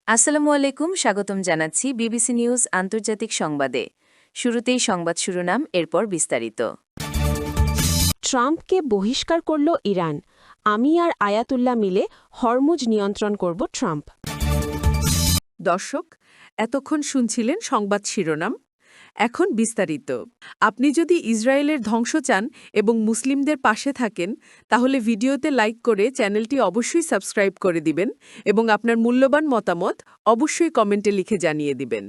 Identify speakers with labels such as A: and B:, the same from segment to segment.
A: আসসালামু আলাইকুম, স্বাগতম জানাচ্ছি বিবিসি নিউজ আন্তর্জাতিক সংবাদে। শুরুতেই সংবাদ শিরোনাম, এরপর বিস্তারিত।
B: ট্রাম্পকে বহিষ্কার করল ইরান। আমি আর আয়াতুল্লাহ মিলে হরমুজ নিয়ন্ত্রণ করব ট্রাম্প।
C: দর্শক, এতক্ষণ শুনছিলেন সংবাদ শিরোনাম। এখন বিস্তারিত। আপনি যদি ইসরায়েলের ধ্বংস চান এবং মুসলিমদের পাশে থাকেন, তাহলে ভিডিওতে লাইক করে চ্যানেলটি অবশ্যই সাবস্ক্রাইব করে দিবেন এবং আপনার মূল্যবান মতামত অবশ্যই কমেন্টে লিখে জানিয়ে দিবেন।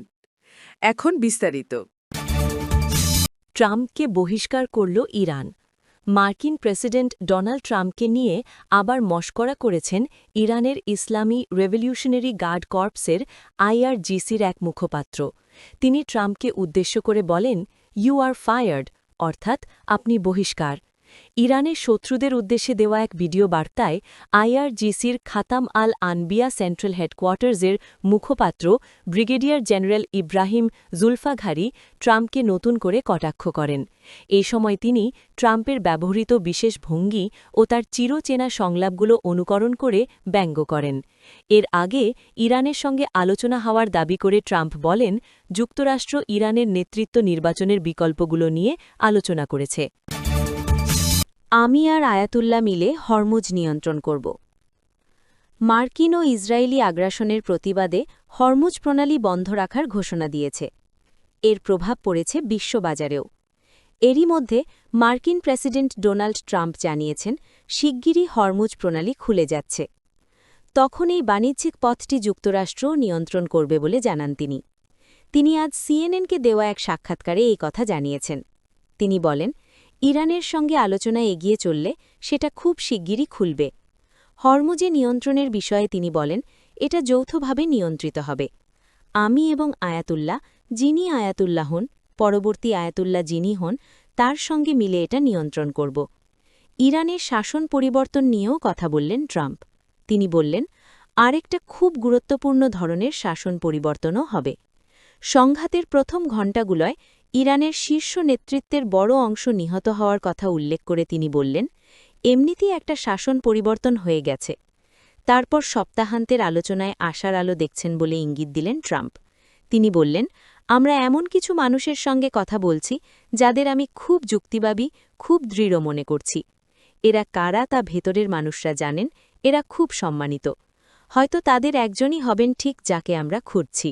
C: এখন বিস্তারিত।
D: ট্রাম্পকে বহিষ্কার করল ইরান। মার্কিন প্রেসিডেন্ট ডোনাল্ড ট্রাম্পকে নিয়ে আবার মশকরা করেছেন ইরানের ইসলামী রেভলিউশনারি গার্ড কর্পসের আইআরজিসির এক মুখপাত্র। তিনি ট্রাম্পকে উদ্দেশ্য করে বলেন, ইউ আর ফায়ার্ড, অর্থাৎ আপনি বহিষ্কার। ইরানের শত্রুদের উদ্দেশ্যে দেওয়া এক ভিডিও বার্তায় আইআরজিসির খাতাম আল আনবিয়া সেন্ট্রাল হেডকোয়ার্টার্সের মুখপাত্র ব্রিগেডিয়ার জেনারেল ইব্রাহিম জুলফাঘারি ট্রাম্পকে নতুন করে কটাক্ষ করেন। এই সময় তিনি ট্রাম্পের ব্যবহৃত বিশেষ ভঙ্গি ও তার চিরচেনা সংলাপগুলো অনুকরণ করে ব্যঙ্গ করেন। এর আগে ইরানের সঙ্গে আলোচনা হওয়ার দাবি করে ট্রাম্প বলেন, যুক্তরাষ্ট্র ইরানের নেতৃত্ব নির্বাচনের বিকল্পগুলো নিয়ে আলোচনা করেছে।
B: আমি আর আয়াতুল্লাহ মিলে হরমুজ নিয়ন্ত্রণ করব। মার্কিন ও ইসরায়েলি আগ্রাসনের প্রতিবাদে হরমুজ প্রণালী বন্ধ রাখার ঘোষণা দিয়েছে। এর প্রভাব পড়েছে বিশ্ববাজারেও। এরই মধ্যে মার্কিন প্রেসিডেন্ট ডোনাল্ড ট্রাম্প জানিয়েছেন, শিগগিরই হরমুজ প্রণালী খুলে যাচ্ছে। তখন এই বাণিজ্যিক পথটি যুক্তরাষ্ট্রও নিয়ন্ত্রণ করবে বলে জানান তিনি। তিনি আজ সিএনএনকে দেওয়া এক সাক্ষাৎকারে এই কথা জানিয়েছেন। তিনি বলেন, ইরানের সঙ্গে আলোচনায় এগিয়ে চললে সেটা খুব শিগগিরই খুলবে। হরমুজে নিয়ন্ত্রণের বিষয়ে তিনি বলেন, এটা যৌথভাবে নিয়ন্ত্রিত হবে। আমি এবং আয়াতুল্লাহ, যিনি আয়াতুল্লাহ হন, পরবর্তী আয়াতুল্লাহ যিনি হন, তার সঙ্গে মিলে এটা নিয়ন্ত্রণ করব। ইরানের শাসন পরিবর্তন নিয়েও কথা বললেন ট্রাম্প। তিনি বললেন, আরেকটা খুব গুরুত্বপূর্ণ ধরনের শাসন পরিবর্তনও হবে। সংঘাতের প্রথম ঘণ্টাগুলোয় ইরানের শীর্ষ নেতৃত্বের বড় অংশ নিহত হওয়ার কথা উল্লেখ করে তিনি বললেন, এমনিতেই একটা শাসন পরিবর্তন হয়ে গেছে। তারপর সপ্তাহান্তের আলোচনায় আশার আলো দেখছেন বলে ইঙ্গিত দিলেন ট্রাম্প। তিনি বললেন, আমরা এমন কিছু মানুষের সঙ্গে কথা বলছি যাদের আমি খুব যুক্তিবাদী, খুব দৃঢ় মনে করছি। এরা কারা তা ভেতরের মানুষরা জানেন, এরা খুব সম্মানিত। হয়তো তাদের একজনই হবেন ঠিক যাকে আমরা খুঁজছি।